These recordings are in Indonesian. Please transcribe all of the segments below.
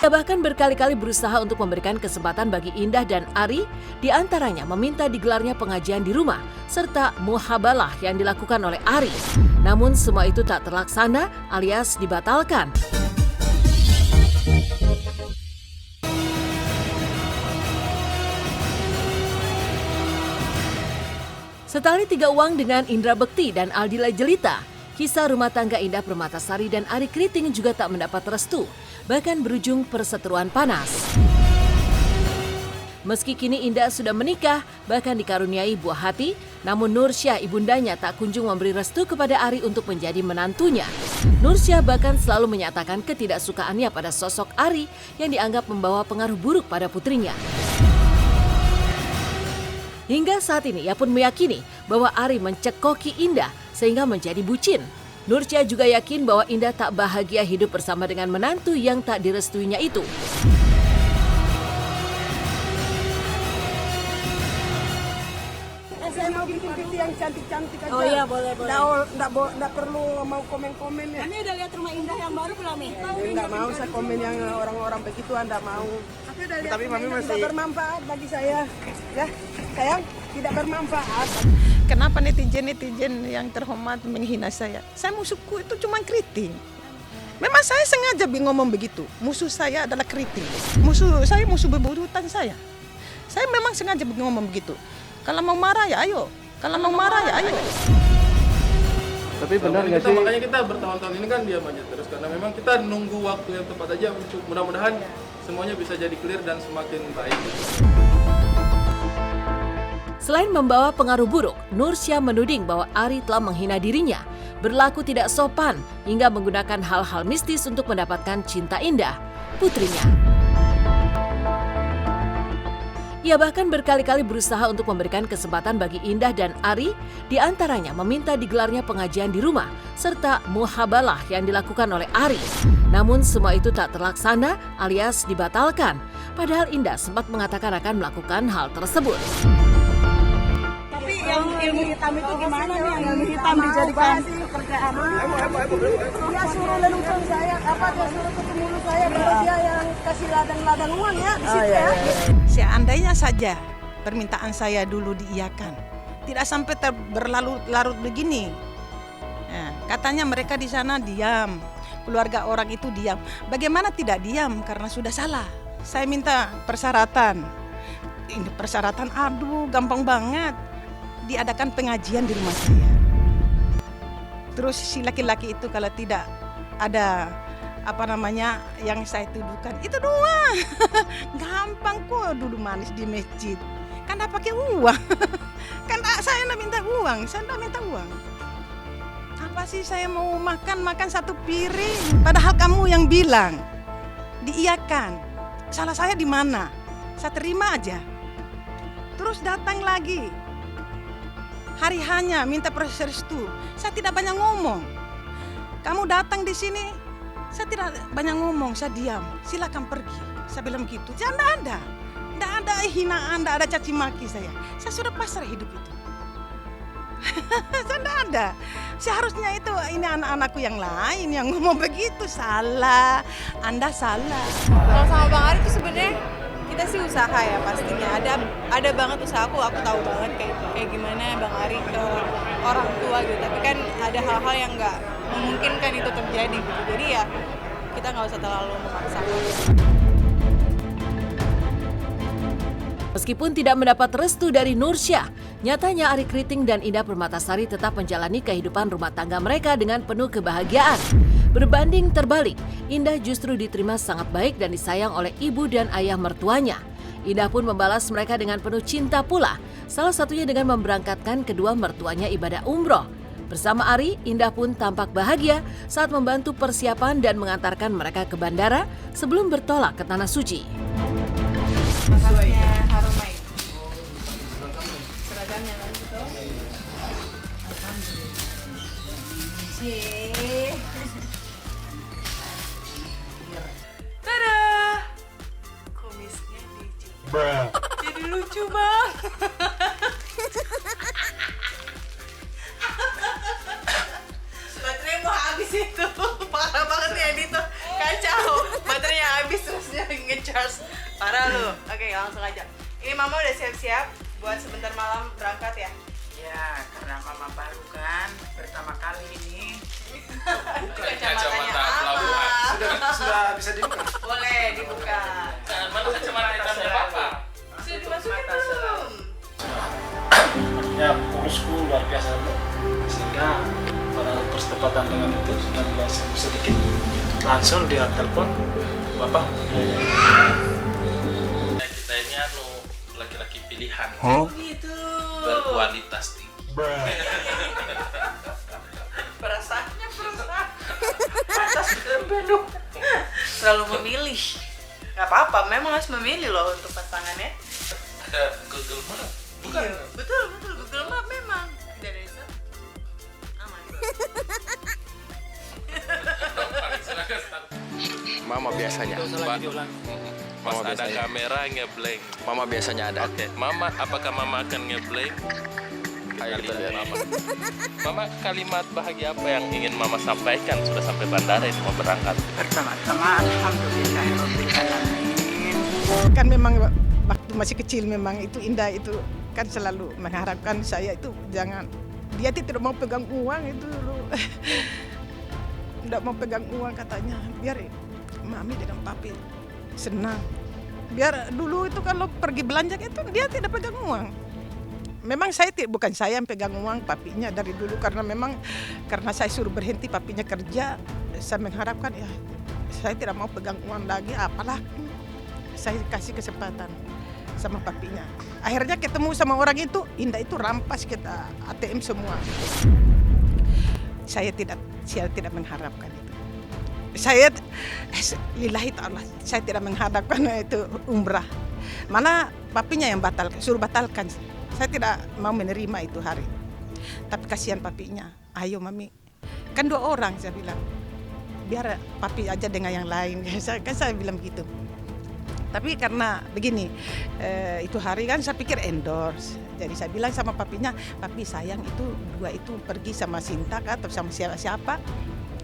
Ia bahkan berkali-kali berusaha untuk memberikan kesempatan bagi Indah dan Ari, di antaranya meminta digelarnya pengajian di rumah, serta muhabalah yang dilakukan oleh Ari. Namun semua itu tak terlaksana alias dibatalkan. Setali tiga uang dengan Indra Bekti dan Aldila Jelita, kisah rumah tangga Indah Permatasari dan Ari Kriting juga tak mendapat restu, bahkan berujung perseteruan panas. Meski kini Indah sudah menikah, bahkan dikaruniai buah hati, namun Nursyah ibundanya tak kunjung memberi restu kepada Ari untuk menjadi menantunya. Nursyah bahkan selalu menyatakan ketidaksukaannya pada sosok Ari yang dianggap membawa pengaruh buruk pada putrinya. Hingga saat ini ia pun meyakini bahwa Ari mencekoki Indah sehingga menjadi bucin. Nursyah juga yakin bahwa Indah tak bahagia hidup bersama dengan menantu yang tak direstuinya itu. Saya mau bikin video yang cantik-cantik aja. Oh iya, boleh. Nggak perlu mau komen-komen ya. Kami udah lihat rumah Indah yang baru belum nih? Nggak mau saya komen yang orang-orang begitu, nggak mau. Tapi mami masih tidak bermanfaat bagi saya. Ya, sayang, tidak bermanfaat. Kenapa netizen yang terhormat menghina saya? Saya musuhku itu cuma kritik. Memang saya sengaja ngomong begitu. Musuh saya adalah kritik. Musuh bebuyutan saya. Saya memang sengaja ngomong begitu. Kalau mau marah ya ayo. Tapi benar nggak sih? Makanya kita bertahun-tahun ini kan diam aja terus karena memang kita nunggu waktu yang tepat aja untuk mudah-mudahan semuanya bisa jadi clear dan semakin baik. Selain membawa pengaruh buruk, Nursyah menuding bahwa Ari telah menghina dirinya, berlaku tidak sopan hingga menggunakan hal-hal mistis untuk mendapatkan cinta Indah, putrinya. Ia bahkan berkali-kali berusaha untuk memberikan kesempatan bagi Indah dan Ari, di antaranya meminta digelarnya pengajian di rumah, serta muhabalah yang dilakukan oleh Ari. Namun semua itu tak terlaksana alias dibatalkan, padahal Indah sempat mengatakan akan melakukan hal tersebut. Tapi yang ilmu hitam itu gimana nih? Yang ilmu hitam dijadikan pekerjaan? Dia suruh lelucon saya, dia suruh ketemu saya, baru dia yang kasih ladang-ladang uang ya di situ ya. Seandainya saja permintaan saya dulu diiyakan, tidak sampai berlarut-larut begini. Nah, katanya mereka di sana diam, keluarga orang itu diam. Bagaimana tidak diam karena sudah salah? Saya minta persyaratan. Ini persyaratan, aduh gampang banget. Diadakan pengajian di rumah saya. Terus si laki-laki itu kalau tidak ada yang saya tuduhkan, itu doang. Gampang kok duduk manis di masjid. Kan tidak pakai uang. Kan saya tidak minta uang. Apa sih saya mau makan satu piring? Padahal kamu yang bilang diiyakan. Salah saya di mana? Saya terima aja. Terus datang lagi. Hari hanya minta restu. Saya tidak banyak ngomong. Kamu datang di sini, saya tidak banyak ngomong, saya diam. Silakan pergi. Saya bilang gitu. Jangan ada. Tidak ada hinaan, tidak ada caci maki saya. Saya sudah pasrah hidup itu. Saya tidak ada. Seharusnya itu ini anak-anakku yang lain yang ngomong begitu. Salah. Anda salah. Kalau sama Bang Ari itu sebenarnya kita sih usaha ya pastinya. Ada banget usaha aku tahu banget kayak gimana Bang Ari ke orang tua gitu. Tapi kan ada hal-hal yang nggak memungkinkan itu terjadi gitu. Jadi ya kita nggak usah terlalu memaksakan. Meskipun tidak mendapat restu dari Nursyah, nyatanya Ari Kriting dan Indah Permatasari tetap menjalani kehidupan rumah tangga mereka dengan penuh kebahagiaan. Berbanding terbalik, Indah justru diterima sangat baik dan disayang oleh ibu dan ayah mertuanya. Indah pun membalas mereka dengan penuh cinta pula, salah satunya dengan memberangkatkan kedua mertuanya ibadah umroh. Bersama Ari, Indah pun tampak bahagia saat membantu persiapan dan mengantarkan mereka ke bandara sebelum bertolak ke Tanah Suci. Makasnya Harumai. Seragamnya kan gitu. Tada! Kumisnya dicuci. Jadi lucu bang. Baterai mau habis itu. Parah banget ya editor. Kacau. Baterainya habis terusnya. Marah lu. Oke, langsung aja. Ini Mama udah siap-siap buat sebentar malam berangkat ya? Ya, karena Mama baru kan pertama kali ini. Bukan kacamatanya apa? Sudah bisa dibuka. Boleh dibuka. Mana kacamata hitamnya Papa? Sudah dimasukin belum? Ya, pengurusku luar biasa. Sehingga pada pertepatan dengan itu sudah biasa sedikit. Langsung dia telepon, Bapak. Kita ini laki-laki pilihan. Gitu. Berkualitas tinggi. Perasaannya atas belum selalu memilih. Gak apa-apa, memang harus memilih loh untuk pasangannya. Ada Google Map. Bukan. Iya, betul Google Map memang. Dari itu aman. Mama biasanya. Pas ada kamera ngeblank. Mama biasanya ada. Oke, Mama, apakah Mama akan ngeblank? Ayo kita lihat. Mama, kalimat bahagia apa yang ingin Mama sampaikan sudah sampai bandara ini mau berangkat? Pertama-tama alhamdulillahirobbilalamin. Kan memang waktu masih kecil memang itu indah, itu kan selalu mengharapkan saya itu jangan, dia tidak mau pegang uang itu dulu. Tidak mau pegang uang katanya, biar mami dengan papi senang. Biar dulu itu kalau pergi belanja itu dia tidak pegang uang. Memang bukan saya yang pegang uang, papinya dari dulu, karena saya suruh berhenti papinya kerja. Saya mengharapkan ya saya tidak mau pegang uang lagi, apalah saya kasih kesempatan sama papinya. Akhirnya ketemu sama orang itu, Indah itu rampas kita ATM semua. Saya tidak mengharapkan itu. Lillahi ta'ala, saya tidak mengharapkan itu umrah. Mana papinya yang suruh batalkan. Saya tidak mau menerima itu hari. Tapi kasihan papinya. Ayo mami, kan 2 orang saya bilang. Biar papi aja dengan yang lain. Saya bilang gitu. Tapi karena begini, itu hari kan saya pikir endorse. Jadi saya bilang sama papinya, papi sayang itu 2 itu pergi sama Sinta atau sama siapa.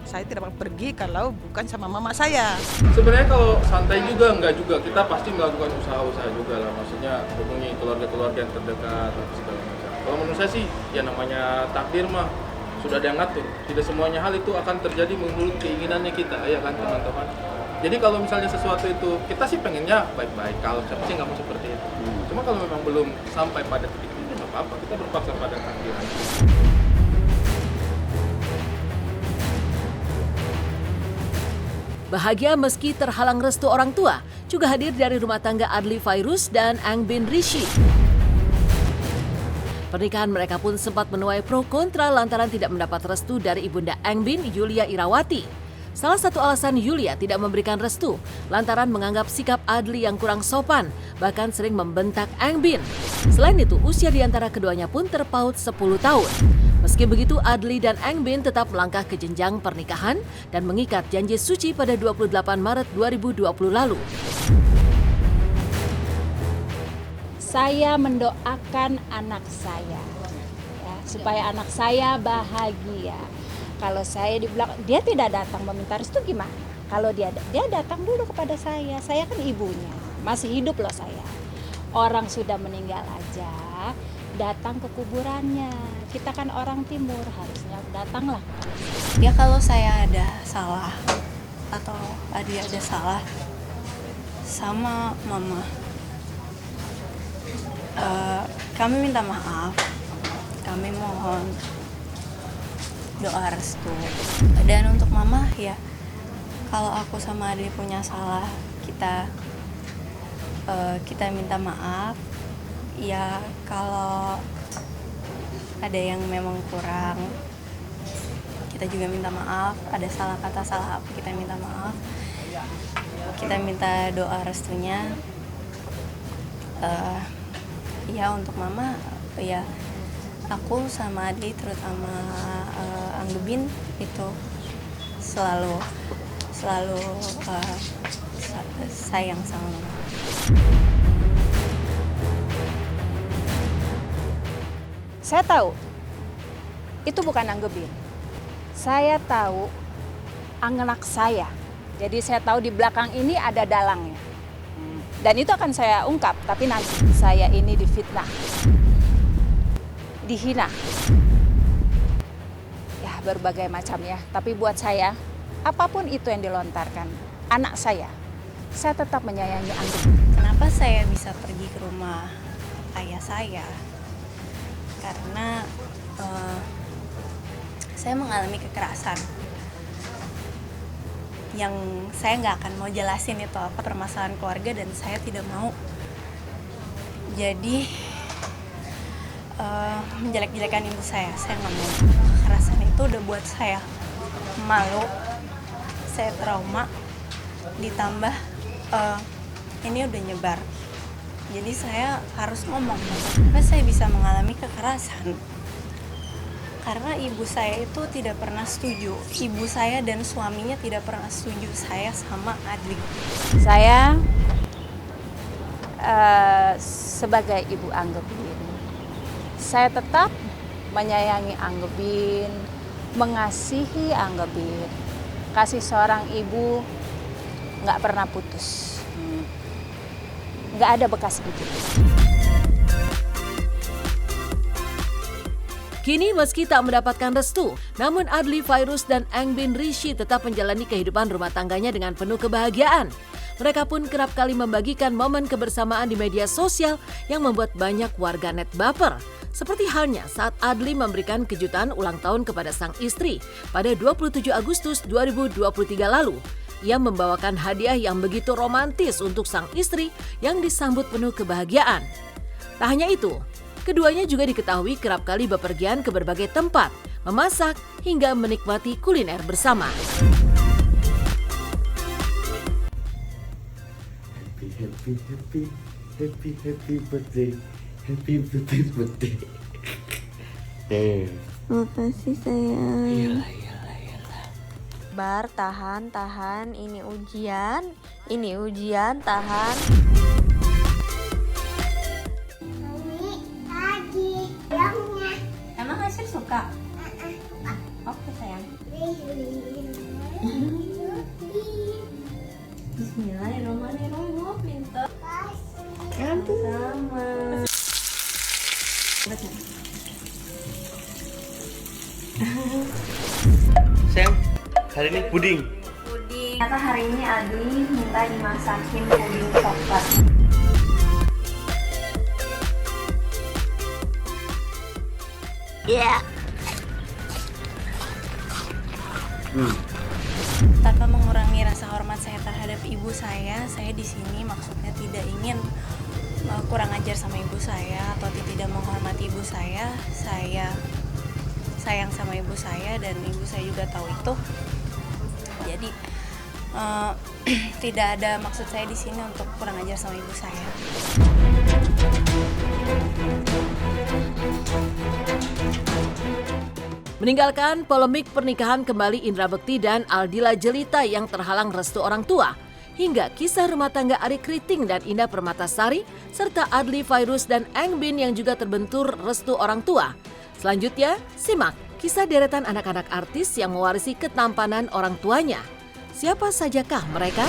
Saya tidak mau pergi kalau bukan sama mama saya. Sebenarnya kalau santai juga, enggak juga. Kita pasti melakukan usaha-usaha juga lah. Maksudnya hubungi keluarga-keluarga yang terdekat atau segala macam. Kalau menurut saya sih, ya namanya takdir mah sudah ada yang ngatur. Tidak semuanya hal itu akan terjadi menurut keinginannya kita, ya kan teman-teman. Jadi kalau misalnya sesuatu itu, kita sih pengennya baik-baik. Kalau siapa sih nggak mau seperti itu. Cuma kalau memang belum sampai pada titik itu, nggak apa-apa. Kita berpaksa pada takdir aja. Bahagia meski terhalang restu orang tua juga hadir dari rumah tangga Adli Fairuz dan Ang Bin Rishi. Pernikahan mereka pun sempat menuai pro kontra lantaran tidak mendapat restu dari ibunda Ang Bin, Yulia Irawati. Salah satu alasan Yulia tidak memberikan restu lantaran menganggap sikap Adli yang kurang sopan, bahkan sering membentak Ang Bin. Selain itu, usia di antara keduanya pun terpaut 10 tahun. Meski begitu, Adli dan Ang Bin tetap melangkah ke jenjang pernikahan dan mengikat janji suci pada 28 Maret 2020 lalu. Saya mendoakan anak saya, ya, supaya anak saya bahagia. Kalau saya dibilang dia tidak datang meminta restu gimana? Kalau dia datang dulu kepada saya kan ibunya, masih hidup loh saya. Orang sudah meninggal aja, datang ke kuburannya. Kita kan orang timur, harusnya datanglah. Ya kalau saya ada salah atau Adi ada salah sama mama, kami minta maaf, kami mohon doa restu. Dan untuk mama ya, kalau aku sama Adi punya salah, kita minta maaf. Ya kalau ada yang memang kurang, kita juga minta maaf. Ada salah kata, salah apa, kita minta maaf. Kita minta doa restunya. Ya untuk mama, ya aku sama Adi terutama Anggebin itu selalu sayang sama mama. Saya tahu itu bukan Anggebin. Saya tahu anak saya. Jadi saya tahu di belakang ini ada dalangnya. Dan itu akan saya ungkap, tapi nanti saya ini difitnah, dihina. Ya, berbagai macam ya. Tapi buat saya, apapun itu yang dilontarkan, anak saya tetap menyayangi Anggun. Kenapa saya bisa pergi ke rumah ayah saya? Karena saya mengalami kekerasan yang saya nggak akan mau jelasin itu apa permasalahan keluarga, dan saya tidak mau jadi menjelek-jelekan ibu saya. Saya nggak mau. Kekerasan itu udah buat saya malu, saya trauma, ditambah ini udah nyebar. Jadi saya harus ngomong, kenapa saya bisa mengalami kekerasan? Karena ibu saya itu tidak pernah setuju. Ibu saya dan suaminya tidak pernah setuju saya sama Adli. Saya sebagai ibu Anggebin, saya tetap menyayangi Anggebin, mengasihi Anggebin. Kasih seorang ibu nggak pernah putus. Nggak ada bekas gigi. Kini meski tak mendapatkan restu, namun Adli Fairuz dan Engbin Rishi tetap menjalani kehidupan rumah tangganya dengan penuh kebahagiaan. Mereka pun kerap kali membagikan momen kebersamaan di media sosial yang membuat banyak warganet baper. Seperti halnya saat Adli memberikan kejutan ulang tahun kepada sang istri pada 27 Agustus 2023 lalu. Ia membawakan hadiah yang begitu romantis untuk sang istri yang disambut penuh kebahagiaan. Tak hanya itu, keduanya juga diketahui kerap kali bepergian ke berbagai tempat, memasak hingga menikmati kuliner bersama. Happy birthday. Makasih sayang. Iyalah. Bar, tahan, ini ujian, tahan. Emang Hasil suka? Oke sayang. Bismillahirrahmanirrahim. Pintar. Sama. Sayang, hari ini puding. Ternyata hari ini Adli minta dimasakin puding coklat. Yeah. Tanpa mengurangi rasa hormat saya terhadap ibu saya di sini maksudnya tidak ingin kurang ajar sama ibu saya atau tidak menghormati ibu saya. Saya sayang sama ibu saya dan ibu saya juga tahu itu. Jadi tidak ada maksud saya di sini untuk kurang ajar sama ibu saya. Meninggalkan polemik pernikahan kembali Indra Bekti dan Aldila Jelita yang terhalang restu orang tua, hingga kisah rumah tangga Ari Kriting dan Indah Permatasari, serta Adli Fairuz dan Engbin yang juga terbentur restu orang tua. Selanjutnya, simak kisah deretan anak-anak artis yang mewarisi ketampanan orang tuanya. Siapa sajakah mereka?